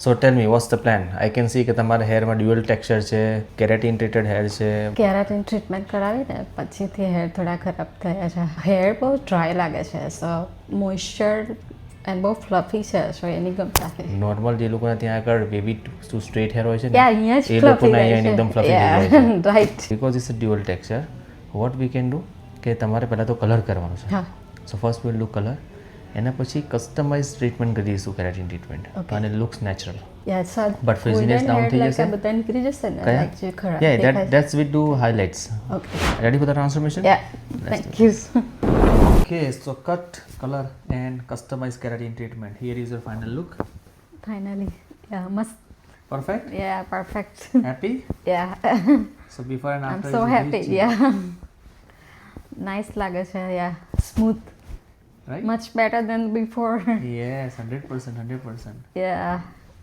So tell me, what's the plan? I can see કે તમારા હેરમાં dual texture છે, keratin treated hair છે. Keratin treatment કરાવીને પછીથી હેર થોડા ખરાબ થયા છે. હેર બહુ ડ્રાય લાગે છે, સો મોઇશ્ચર એન્ડ બહુ ફ્લફી છે, સો એની ગમતા છે. નોર્મલ જે લોકોના ત્યાં આગળ બેબી ટુ સ્ટ્રેટ હેર હોય છે યા અહીંયા જ એ ફ્લફી લોકોના રહે અહીંયા છે. એકદમ ફ્લફી થઈ જાય છે. Right. Because it's a dual texture, what we can do કે તમારે પહેલાં તો કલર કરવાનો છે. હા. So first will do colour, એના પછી કસ્ટમાઇઝ ટ્રીટમેન્ટ કરી દઈશું કેરાટીન ટ્રીટમેન્ટ, અને looks natural. Yeah sir But frizziness down થઈ જશે. બધા નીકળી જશે ને, કયા? like જે ખરાબ Yeah, દેખાય છે. that's we do highlights. Okay. Ready for the transformation? Yeah. Thank you. Okay, so cut, color and customize keratin treatment. Here is your final look. Finally. Yeah, must. Perfect? Yeah, perfect. Happy? Yeah. So before and I'm after so is a happy. huge change, Yeah. Nice લાગે છે. Yeah. Smooth. right? Much better than before. Yes, 100%, 100%. Yeah.